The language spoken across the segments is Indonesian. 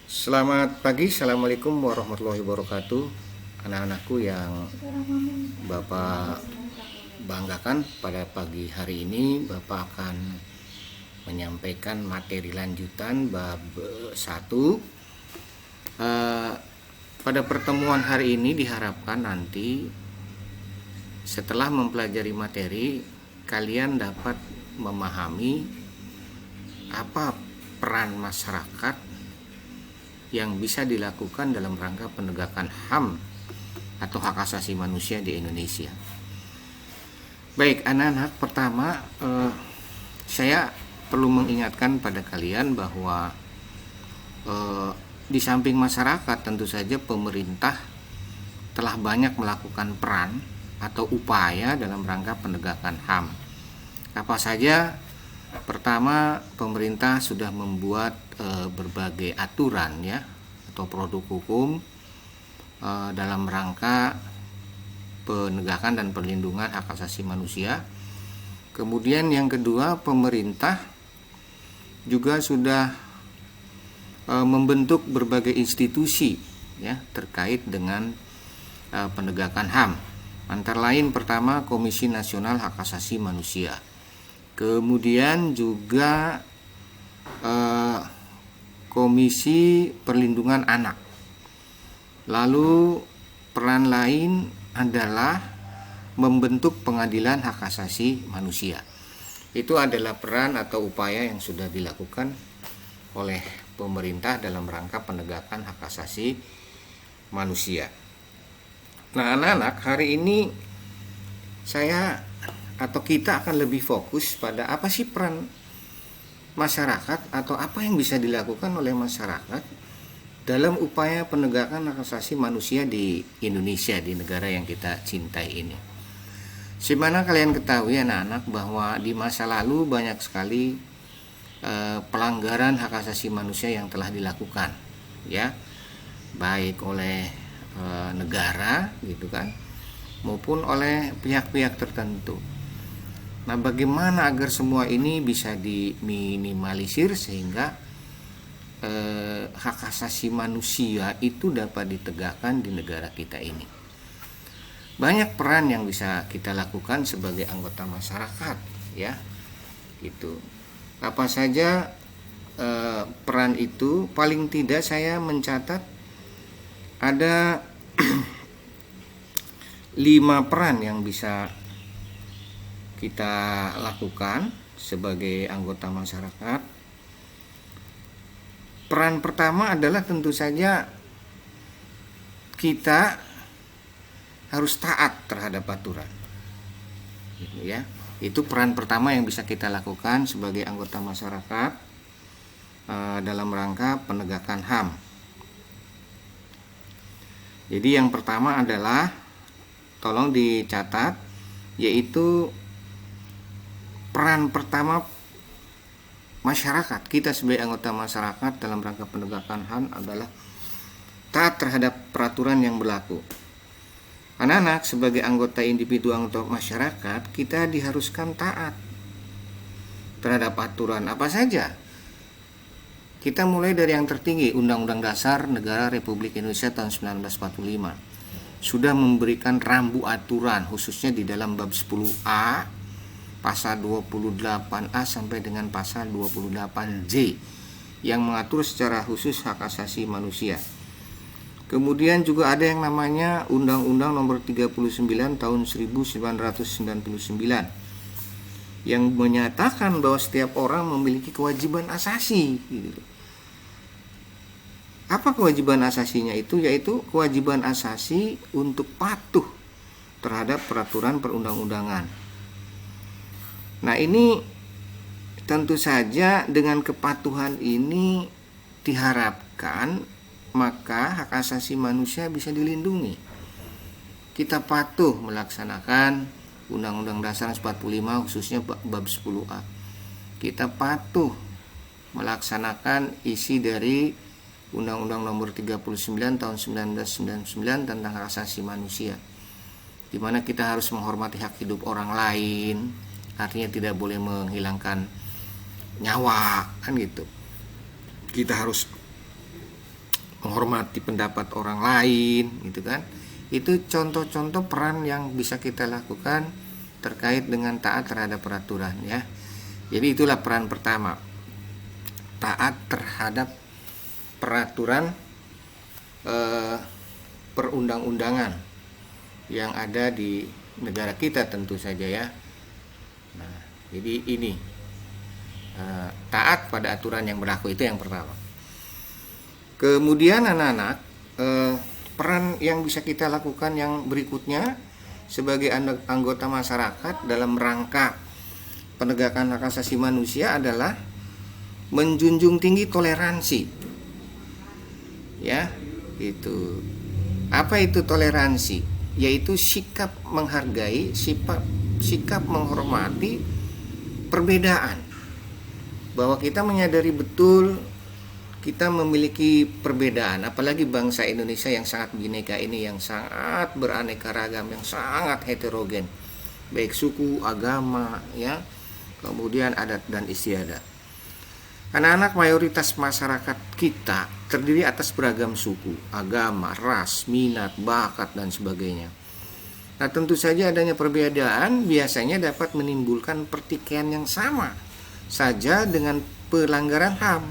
Selamat pagi, Assalamualaikum warahmatullahi wabarakatuh. Anak-anakku yang Bapak banggakan, pada pagi hari ini Bapak akan menyampaikan materi lanjutan bab 1. Pada pertemuan hari ini diharapkan nanti setelah mempelajari materi, kalian dapat memahami apa peran masyarakat yang bisa dilakukan dalam rangka penegakan HAM atau hak asasi manusia di Indonesia. Baik anak-anak, pertama saya perlu mengingatkan pada kalian bahwa di samping masyarakat, tentu saja pemerintah telah banyak melakukan peran atau upaya dalam rangka penegakan HAM. Apa saja? Pertama, pemerintah sudah membuat berbagai aturan ya atau produk hukum dalam rangka penegakan dan perlindungan hak asasi manusia. Kemudian yang kedua, pemerintah juga sudah membentuk berbagai institusi ya terkait dengan penegakan HAM. Antara lain pertama Komisi Nasional Hak Asasi Manusia. Kemudian juga Komisi Perlindungan Anak. Lalu peran lain adalah membentuk Pengadilan Hak Asasi Manusia. Itu adalah peran atau upaya yang sudah dilakukan oleh pemerintah dalam rangka penegakan hak asasi manusia. Nah, anak-anak, hari ini saya atau kita akan lebih fokus pada apa sih peran masyarakat atau apa yang bisa dilakukan oleh masyarakat dalam upaya penegakan hak asasi manusia di Indonesia, di negara yang kita cintai ini. Sebagaimana kalian ketahui anak-anak bahwa di masa lalu banyak sekali pelanggaran hak asasi manusia yang telah dilakukan ya, baik oleh negara gitu kan maupun oleh pihak-pihak tertentu. Nah, bagaimana agar semua ini bisa diminimalisir sehingga hak asasi manusia itu dapat ditegakkan di negara kita ini? Banyak peran yang bisa kita lakukan sebagai anggota masyarakat ya, gitu. Apa saja peran itu? Paling tidak saya mencatat ada 5 peran yang bisa kita lakukan sebagai anggota masyarakat. Peran pertama adalah tentu saja kita harus taat terhadap aturan, gitu ya. Itu peran pertama yang bisa kita lakukan sebagai anggota masyarakat dalam rangka penegakan HAM. Jadi yang pertama adalah, tolong dicatat, yaitu peran pertama masyarakat, kita sebagai anggota masyarakat dalam rangka penegakan HAM adalah taat terhadap peraturan yang berlaku. Anak-anak, sebagai anggota individu anggota masyarakat, kita diharuskan taat terhadap aturan apa saja. Kita mulai dari yang tertinggi, Undang-Undang Dasar Negara Republik Indonesia tahun 1945 sudah memberikan rambu aturan, khususnya di dalam bab 10A, pasal 28A sampai dengan pasal 28J yang mengatur secara khusus hak asasi manusia. Kemudian juga ada yang namanya Undang-Undang Nomor 39 Tahun 1999 yang menyatakan bahwa setiap orang memiliki kewajiban asasi. Gitu. Apa kewajiban asasinya itu? Yaitu kewajiban asasi untuk patuh terhadap peraturan perundang-undangan. Nah, ini tentu saja dengan kepatuhan ini diharapkan maka hak asasi manusia bisa dilindungi. Kita patuh melaksanakan Undang-Undang Dasar 45 khususnya bab 10A. Kita patuh melaksanakan isi dari Undang-Undang Nomor 39 Tahun 1999 tentang hak asasi manusia, di mana kita harus menghormati hak hidup orang lain, artinya tidak boleh menghilangkan nyawa, kan gitu. Kita harus menghormati pendapat orang lain, gitu kan. Itu contoh-contoh peran yang bisa kita lakukan terkait dengan taat terhadap peraturan, ya. Jadi itulah peran pertama, taat terhadap peraturan perundang-undangan yang ada di negara kita tentu saja, ya. Nah, jadi ini taat pada aturan yang berlaku, itu yang pertama. Kemudian anak-anak, peran yang bisa kita lakukan yang berikutnya sebagai anggota masyarakat dalam rangka penegakan hak asasi manusia adalah menjunjung tinggi toleransi, ya. Itu apa itu toleransi? Yaitu sikap menghargai, sikap menghormati perbedaan, bahwa kita menyadari betul kita memiliki perbedaan, apalagi bangsa Indonesia yang sangat bineka ini, yang sangat beraneka ragam, yang sangat heterogen, baik suku, agama, ya, kemudian adat dan istiadat. Anak-anak, mayoritas masyarakat kita terdiri atas beragam suku, agama, ras, minat, bakat, dan sebagainya. Nah, tentu saja adanya perbedaan biasanya dapat menimbulkan pertikaian yang sama saja dengan pelanggaran HAM.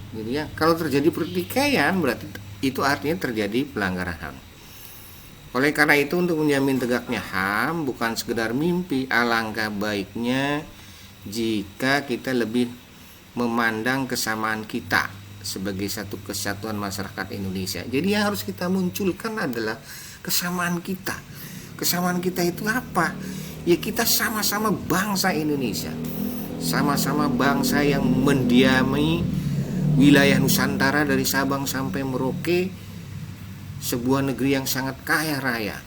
Jadi, ya, kalau terjadi pertikaian berarti itu artinya terjadi pelanggaran HAM. Oleh karena itu, untuk menjamin tegaknya HAM bukan sekedar mimpi, alangkah baiknya jika kita lebih memandang kesamaan kita sebagai satu kesatuan masyarakat Indonesia. Jadi yang harus kita munculkan adalah kesamaan kita. Kesamaan kita itu apa? Ya, kita sama-sama bangsa Indonesia, sama-sama bangsa yang mendiami wilayah Nusantara dari Sabang sampai Merauke, sebuah negeri yang sangat kaya raya.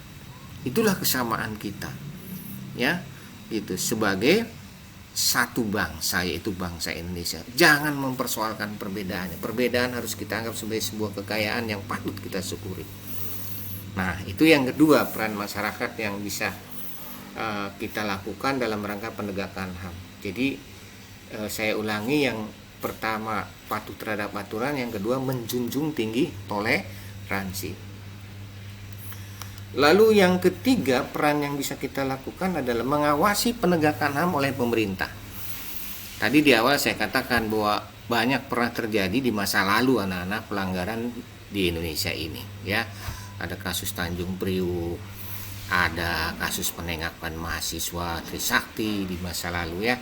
Itulah kesamaan kita, ya. Itu sebagai satu bangsa, yaitu bangsa Indonesia. Jangan mempersoalkan perbedaannya. Perbedaan harus kita anggap sebagai sebuah kekayaan yang patut kita syukuri. Nah, itu yang kedua, peran masyarakat yang bisa kita lakukan dalam rangka penegakan HAM. Jadi saya ulangi, yang pertama patuh terhadap aturan, yang kedua menjunjung tinggi toleransi. Lalu yang ketiga, peran yang bisa kita lakukan adalah mengawasi penegakan HAM oleh pemerintah. Tadi di awal saya katakan bahwa banyak pernah terjadi di masa lalu anak-anak pelanggaran di Indonesia ini, ya. Ada kasus Tanjung Priuk, ada kasus penengakan mahasiswa Trisakti di masa lalu, ya.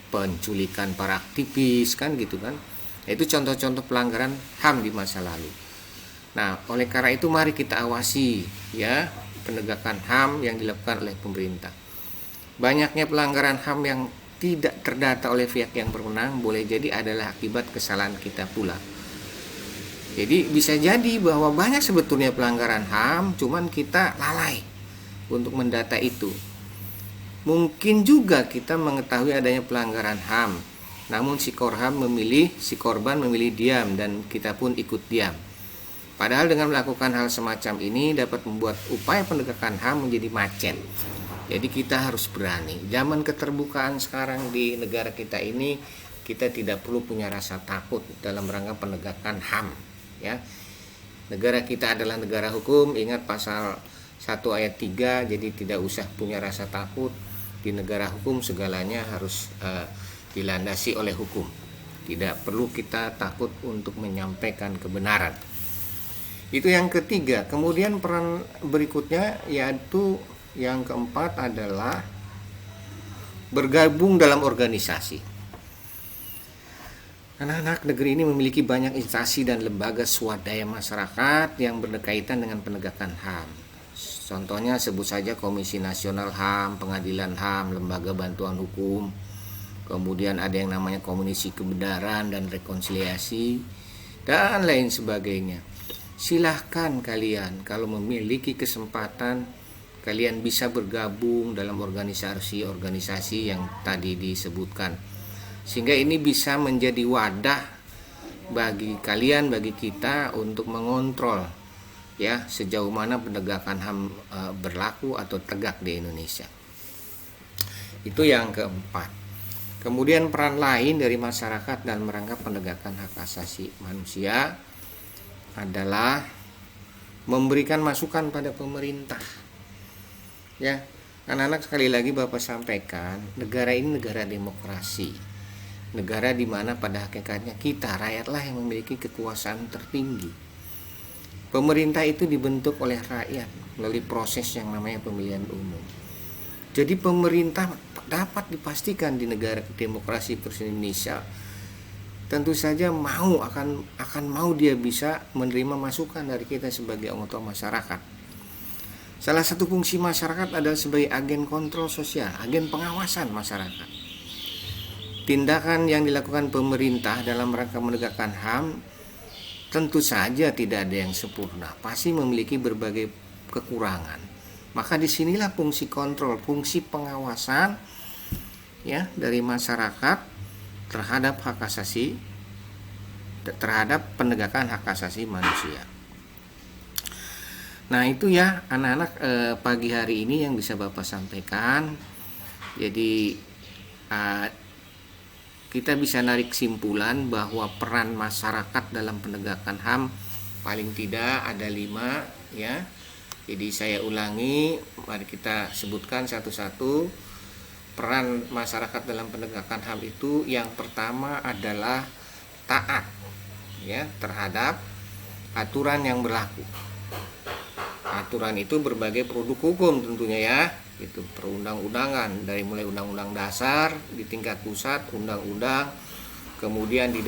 Penculikan para aktivis, kan gitu kan. Itu contoh-contoh pelanggaran HAM di masa lalu. Nah, oleh karena itu mari kita awasi, ya, penegakan HAM yang dilakukan oleh pemerintah. Banyaknya pelanggaran HAM yang tidak terdata oleh pihak yang berwenang boleh jadi adalah akibat kesalahan kita pula. Jadi bisa jadi bahwa banyak sebetulnya pelanggaran HAM, cuman kita lalai untuk mendata itu. Mungkin juga kita mengetahui adanya pelanggaran HAM, namun si korban memilih diam dan kita pun ikut diam. Padahal dengan melakukan hal semacam ini dapat membuat upaya penegakan HAM menjadi macet. Jadi kita harus berani. Zaman keterbukaan sekarang di negara kita ini, kita tidak perlu punya rasa takut dalam rangka penegakan HAM, ya. Negara kita adalah negara hukum, ingat pasal 1 ayat 3, jadi tidak usah punya rasa takut. Di negara hukum segalanya harus dilandasi oleh hukum. Tidak perlu kita takut untuk menyampaikan kebenaran. Itu yang ketiga. Kemudian peran berikutnya, yaitu yang keempat, adalah bergabung dalam organisasi. Anak-anak negeri ini memiliki banyak instansi dan lembaga swadaya masyarakat yang berkaitan dengan penegakan HAM. Contohnya sebut saja Komisi Nasional HAM, Pengadilan HAM, Lembaga Bantuan Hukum. Kemudian ada yang namanya Komisi Kebenaran dan Rekonsiliasi, dan lain sebagainya. Silahkan kalian, kalau memiliki kesempatan, kalian bisa bergabung dalam organisasi-organisasi yang tadi disebutkan, sehingga ini bisa menjadi wadah bagi kalian, bagi kita untuk mengontrol, ya, sejauh mana penegakan HAM berlaku atau tegak di Indonesia. Itu yang keempat. Kemudian peran lain dari masyarakat dalam rangka penegakan hak asasi manusia adalah memberikan masukan pada pemerintah. Ya, anak-anak, sekali lagi Bapak sampaikan, negara ini negara demokrasi. Negara di mana pada hakikatnya kita rakyatlah yang memiliki kekuasaan tertinggi. Pemerintah itu dibentuk oleh rakyat melalui proses yang namanya pemilihan umum. Jadi pemerintah dapat dipastikan di negara demokrasi seperti Indonesia tentu saja akan mau dia bisa menerima masukan dari kita sebagai anggota masyarakat. Salah satu fungsi masyarakat adalah sebagai agen kontrol sosial, agen pengawasan masyarakat. Tindakan yang dilakukan pemerintah dalam rangka menegakkan HAM tentu saja tidak ada yang sempurna, pasti memiliki berbagai kekurangan. Maka disinilah fungsi kontrol, fungsi pengawasan ya dari masyarakat terhadap hak asasi, terhadap penegakan hak asasi manusia. Nah itu ya anak-anak, pagi hari ini yang bisa Bapak sampaikan. Jadi kita bisa narik kesimpulan bahwa peran masyarakat dalam penegakan HAM paling tidak ada 5 ya. Jadi saya ulangi, mari kita sebutkan satu-satu. Peran masyarakat dalam penegakan HAM itu yang pertama adalah taat ya terhadap aturan yang berlaku. Aturan itu berbagai produk hukum tentunya ya, itu perundang-undangan, dari mulai undang-undang dasar di tingkat pusat, undang-undang, kemudian di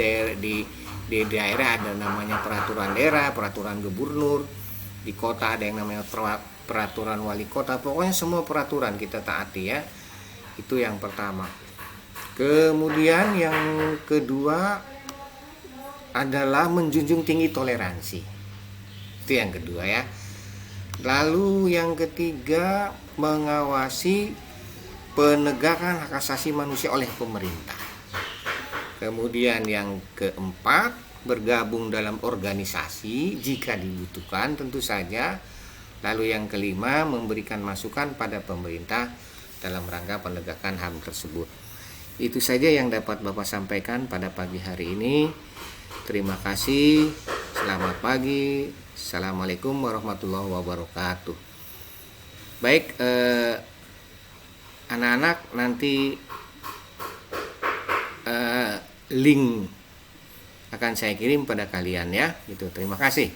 daerah ada namanya peraturan daerah, peraturan gubernur, di kota ada yang namanya peraturan wali kota. Pokoknya semua peraturan kita taati ya. Itu yang pertama. Kemudian yang kedua adalah menjunjung tinggi toleransi. Itu yang kedua ya. Lalu yang ketiga, mengawasi penegakan hak asasi manusia oleh pemerintah. Kemudian yang keempat, bergabung dalam organisasi jika dibutuhkan tentu saja. Lalu yang kelima, memberikan masukan pada pemerintah dalam rangka penegakan HAM tersebut. Itu saja yang dapat Bapak sampaikan pada pagi hari ini. Terima kasih. Selamat pagi. Assalamualaikum warahmatullahi wabarakatuh. Baik, anak-anak, nanti link akan saya kirim pada kalian ya. Gitu. Terima kasih.